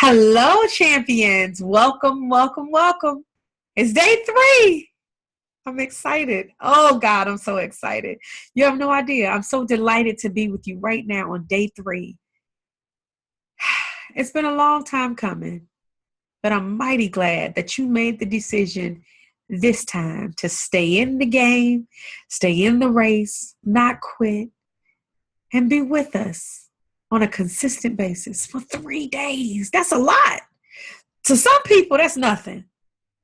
Hello, champions. Welcome, welcome, welcome. It's day 3. I'm excited. Oh, God, I'm so excited. You have no idea. I'm so delighted to be with you right now on day 3. It's been a long time coming, but I'm mighty glad that you made the decision this time to stay in the game, stay in the race, not quit, and be with us on a consistent basis for 3 days. That's a lot. To some people, that's nothing.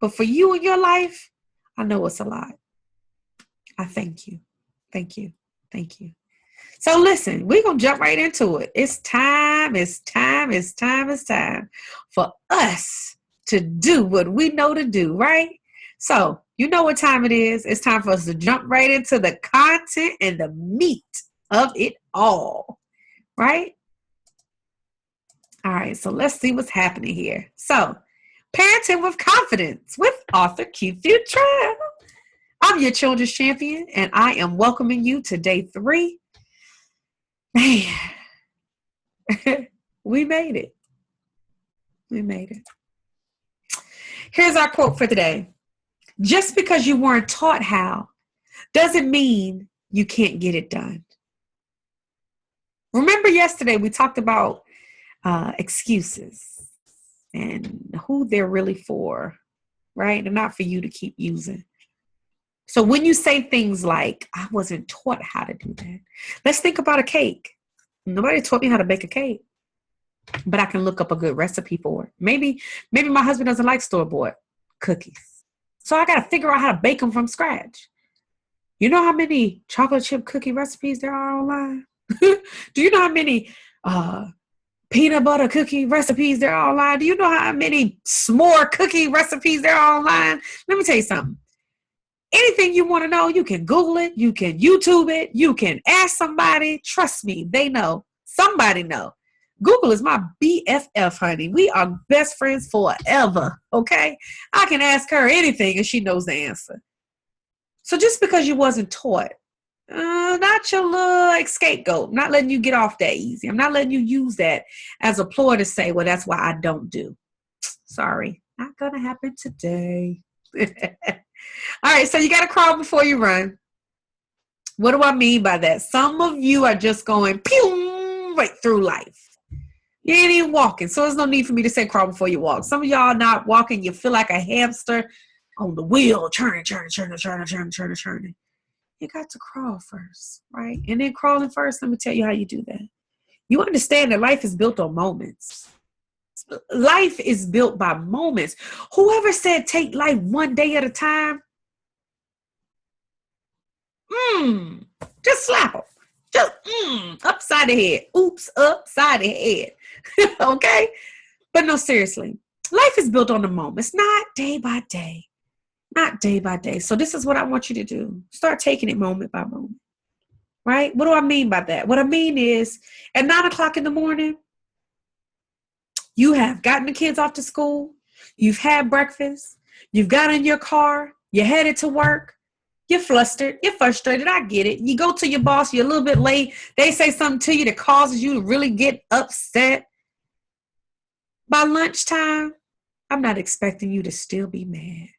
But for you in your life, I know it's a lot. I thank you. Thank you. Thank you. So listen, we're going to jump right into it. It's time for us to do what we know to do, right? So you know what time it is. It's time for us to jump right into the content and the meat of it all, right? All right, so let's see what's happening here. So, parenting with confidence with author Q Futrell. I'm your children's champion, and I am welcoming you to day 3. Man, we made it. We made it. Here's our quote for today. Just because you weren't taught how doesn't mean you can't get it done. Remember yesterday we talked about excuses and who they're really for, right? And not for you to keep using. So when you say things like, I wasn't taught how to do that. Let's think about a cake. Nobody taught me how to bake a cake, but I can look up a good recipe for it. Maybe my husband doesn't like store-bought cookies. So I got to figure out how to bake them from scratch. You know how many chocolate chip cookie recipes there are online? Do you know how many peanut butter cookie recipes there are online? Do you know how many s'more cookie recipes there are online? Let me tell you something. Anything you want to know, you can Google it, you can YouTube it, you can ask somebody. Trust me, they know. Somebody know. Google is my BFF, honey. We are best friends forever, okay? I can ask her anything and she knows the answer. So just because you wasn't taught, not your little scapegoat, not letting you get off that easy. I'm not letting you use that as a ploy to say, well, that's why I don't do. Sorry, not going to happen today. All right, so you got to crawl before you run. What do I mean by that? Some of you are just going pew right through life. You ain't even walking, so there's no need for me to say crawl before you walk. Some of y'all are not walking. You feel like a hamster on the wheel, churning. You got to crawl first, right? And then crawling first, let me tell you how you do that. You understand that life is built on moments. Life is built by moments. Whoever said take life one day at a time, just slap them. Just upside the head. Oops, upside the head. Okay? But no, seriously. Life is built on the moments, not day by day. Not day by day. So this is what I want you to do. Start taking it moment by moment. Right? What do I mean by that? What I mean is at 9 o'clock in the morning, you have gotten the kids off to school. You've had breakfast. You've got in your car. You're headed to work. You're flustered. You're frustrated. I get it. You go to your boss. You're a little bit late. They say something to you that causes you to really get upset. By lunchtime, I'm not expecting you to still be mad.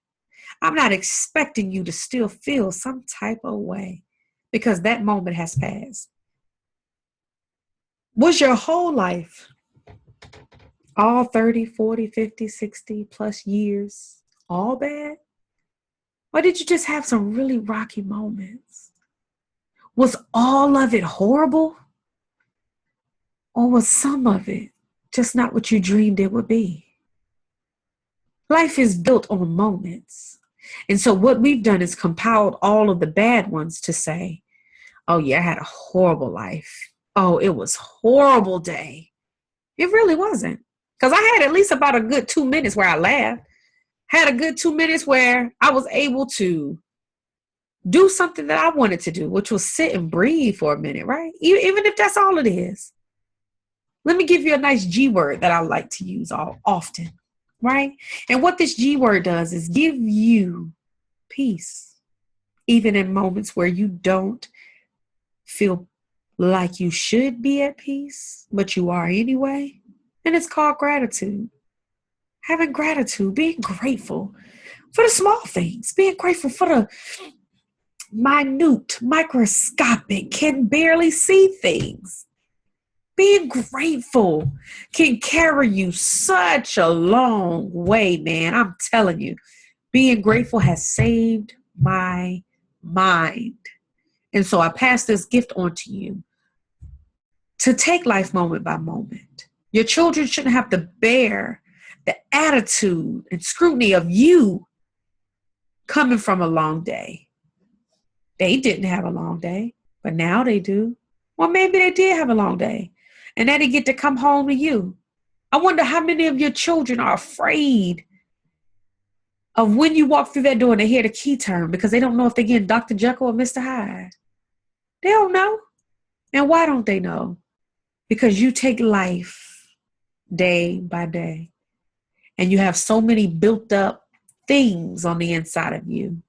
I'm not expecting you to still feel some type of way because that moment has passed. Was your whole life, all 30, 40, 50, 60 plus years, all bad? Or did you just have some really rocky moments? Was all of it horrible? Or was some of it just not what you dreamed it would be? Life is built on moments. And so what we've done is compiled all of the bad ones to say, oh yeah, I had a horrible life. Oh, it was a horrible day. It really wasn't. Because I had at least about a good 2 minutes where I laughed. Had a good 2 minutes where I was able to do something that I wanted to do, which was sit and breathe for a minute, right? Even if that's all it is. Let me give you a nice G word that I like to use often, right? And what this G word does is give you peace, even in moments where you don't feel like you should be at peace, but you are anyway. And it's called gratitude. Having gratitude, being grateful for the small things, being grateful for the minute, microscopic, can barely see things. Being grateful can carry you such a long way, man. I'm telling you, being grateful has saved my mind. And so I pass this gift on to you to take life moment by moment. Your children shouldn't have to bear the attitude and scrutiny of you coming from a long day. They didn't have a long day, but now they do. Well, maybe they did have a long day, and now they get to come home to you. I wonder how many of your children are afraid of when you walk through that door and they hear the key turn because they don't know if they're getting Dr. Jekyll or Mr. Hyde. They don't know. And why don't they know? Because you take life day by day, and you have so many built up things on the inside of you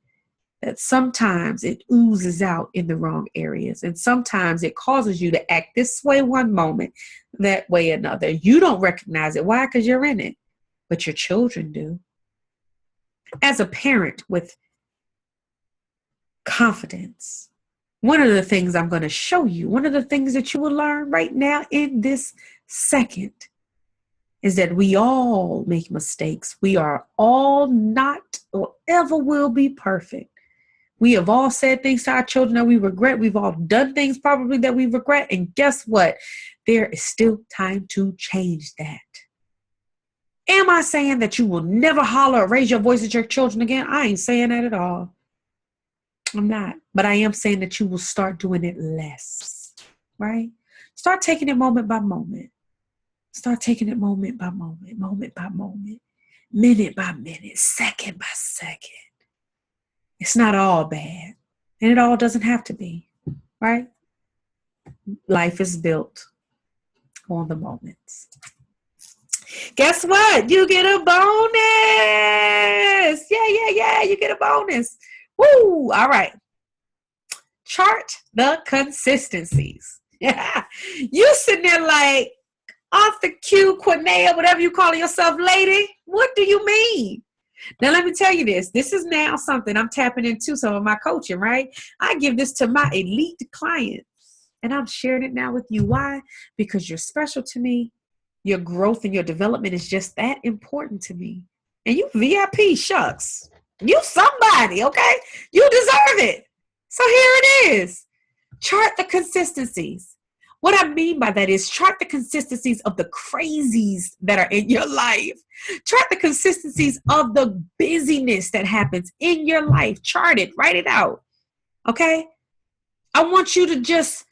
that sometimes it oozes out in the wrong areas. And sometimes it causes you to act this way one moment, that way another. You don't recognize it. Why? Because you're in it. But your children do. As a parent with confidence, one of the things I'm going to show you, one of the things that you will learn right now in this second, is that we all make mistakes. We are all not or ever will be perfect. We have all said things to our children that we regret. We've all done things probably that we regret. And guess what? There is still time to change that. Am I saying that you will never holler or raise your voice at your children again? I ain't saying that at all. I'm not. But I am saying that you will start doing it less, right? Start taking it moment by moment. Start taking it moment by moment, moment by moment, minute by minute, second by second. It's not all bad. And it all doesn't have to be, right? Life is built on the moments. Guess what? You get a bonus. Yeah. You get a bonus. Woo. All right. Chart the consistencies. Yeah. You sitting there like, Arthur Q, Quinea, whatever you call yourself, lady. What do you mean? Now, let me tell you this. This is now something I'm tapping into some of my coaching, right? I give this to my elite clients, and I'm sharing it now with you. Why? Because you're special to me. Your growth and your development is just that important to me. And you VIP, shucks. You somebody, okay? You deserve it. So here it is. Chart the consistencies. What I mean by that is chart the consistencies of the crazies that are in your life. Chart the consistencies of the busyness that happens in your life. Chart it, write it out. Okay? I want you to just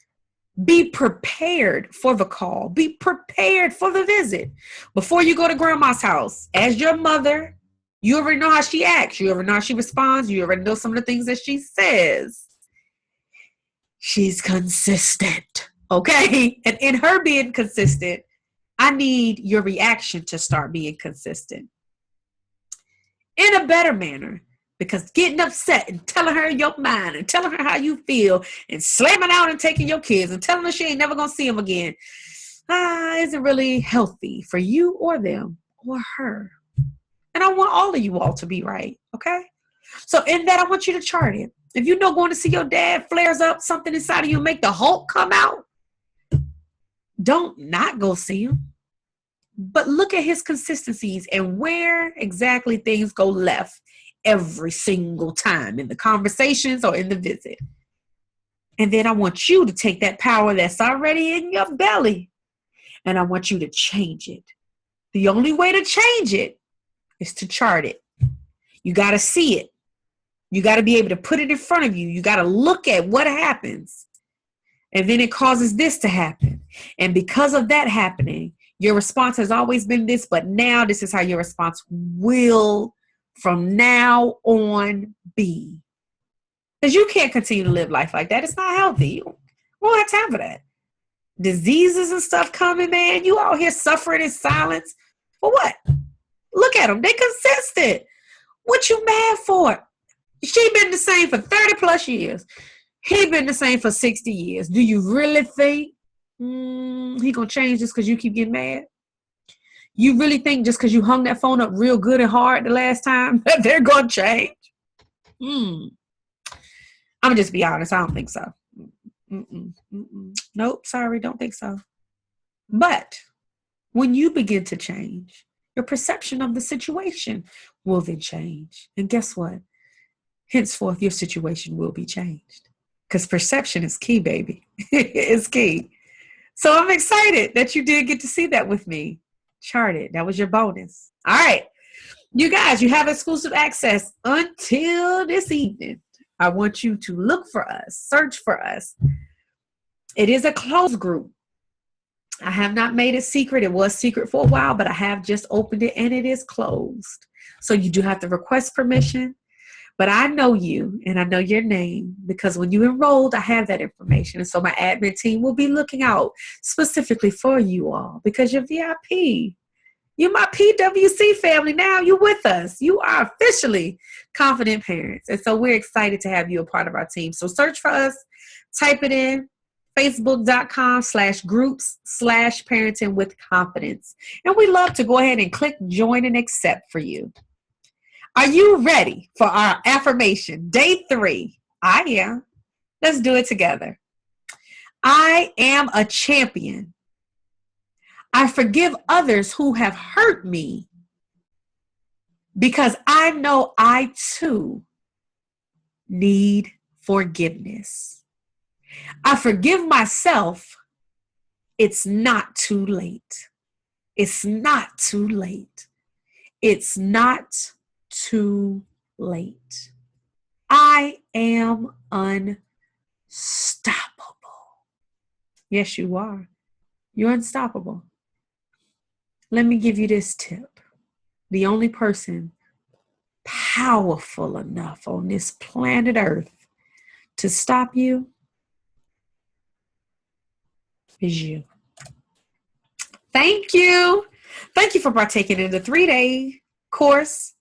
be prepared for the call. Be prepared for the visit. Before you go to grandma's house, as your mother, you already know how she acts. You already know how she responds. You already know some of the things that she says. She's consistent. Okay? And in her being consistent, I need your reaction to start being consistent in a better manner, because getting upset and telling her your mind and telling her how you feel and slamming out and taking your kids and telling her she ain't never going to see them again isn't really healthy for you or them or her. And I want all of you all to be right. Okay? So in that, I want you to chart it. If you know going to see your dad flares up something inside of you, make the Hulk come out, don't not go see him, but look at his consistencies and where exactly things go left every single time in the conversations or in the visit. And then I want you to take that power that's already in your belly and I want you to change it. The only way to change it is to chart it. You got to see it. You got to be able to put it in front of you. You got to look at what happens. And then it causes this to happen. And because of that happening, your response has always been this, but now this is how your response will from now on be. Because you can't continue to live life like that. It's not healthy. You won't have time for that. Diseases and stuff coming, man. You out here suffering in silence. For what? Look at them. They consistent. What you mad for? She been the same for 30 plus years. He been the same for 60 years. Do you really think he gonna change just because you keep getting mad? You really think just because you hung that phone up real good and hard the last time that they're going to change? I'm going to just be honest. I don't think so. Nope. Sorry. Don't think so. But when you begin to change, your perception of the situation will then change. And guess what? Henceforth, your situation will be changed. Because perception is key, baby. It's key. So I'm excited that you did get to see that with me. Charted. That was your bonus. All right. You guys, you have exclusive access until this evening. I want you to look for us, search for us. It is a closed group. I have not made it secret. It was secret for a while, but I have just opened it and it is closed. So you do have to request permission. But I know you and I know your name because when you enrolled, I have that information. And so my admin team will be looking out specifically for you all because you're VIP. You're my PWC family now. You're with us. You are officially confident parents. And so we're excited to have you a part of our team. So search for us, type it in, facebook.com/groups/parenting with confidence. And we love to go ahead and click join and accept for you. Are you ready for our affirmation? Day 3. I am. Let's do it together. I am a champion. I forgive others who have hurt me because I know I too need forgiveness. I forgive myself. It's not too late. It's not too late. It's not too late. I am unstoppable. Yes, you are. You're unstoppable. Let me give you this tip. The only person powerful enough on this planet Earth to stop you is you. Thank you. Thank you for partaking in the 3-day course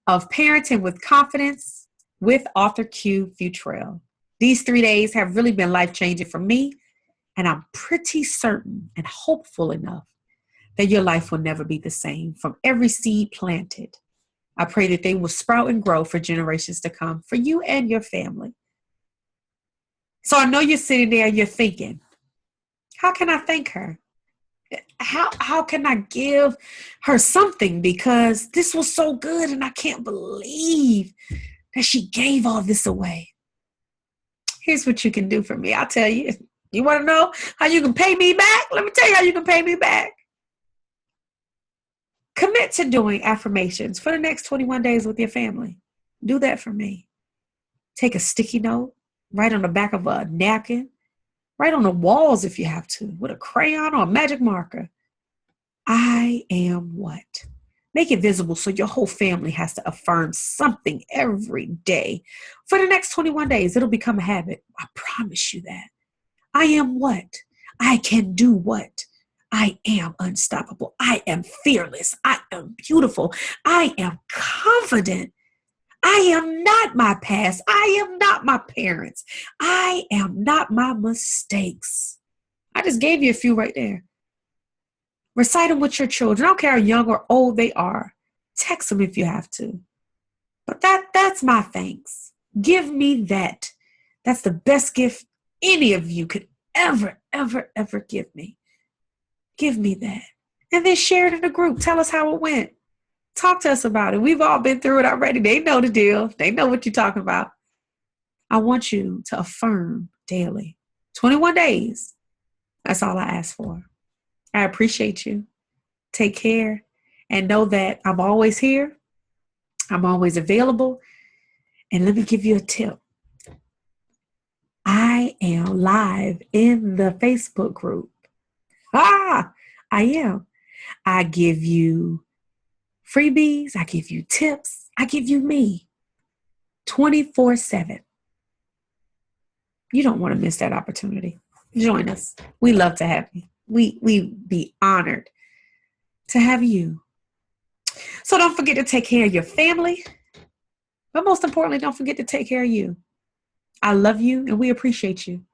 of Parenting with Confidence with Author Q Futrell. These 3 days have really been life-changing for me, and I'm pretty certain and hopeful enough that your life will never be the same from every seed planted. I pray that they will sprout and grow for generations to come for you and your family. So I know you're sitting there and you're thinking, how can I thank her? How can I give her something because this was so good and I can't believe that she gave all this away. Here's what you can do for me. I'll tell you. You want to know how you can pay me back? Let me tell you how you can pay me back. Commit to doing affirmations for the next 21 days with your family. Do that for me. Take a sticky note, write on the back of a napkin, write on the walls if you have to, with a crayon or a magic marker. I am what? Make it visible so your whole family has to affirm something every day. For the next 21 days, it'll become a habit. I promise you that. I am what? I can do what? I am unstoppable. I am fearless. I am beautiful. I am confident. I am not my past. I am not my parents. I am not my mistakes. I just gave you a few right there. Recite them with your children. I don't care how young or old they are. Text them if you have to. But that's my thanks. Give me that. That's the best gift any of you could ever give me. Give me that. And then share it in the group. Tell us how it went. Talk to us about it. We've all been through it already. They know the deal. They know what you're talking about. I want you to affirm daily. 21 days. That's all I ask for. I appreciate you. Take care. And know that I'm always here. I'm always available. And let me give you a tip. I am live in the Facebook group. I am. I give you freebies. I give you tips. I give you me 24/7. You don't want to miss that opportunity. Join us. We love to have you. We'd be honored to have you. So don't forget to take care of your family. But most importantly, don't forget to take care of you. I love you and we appreciate you.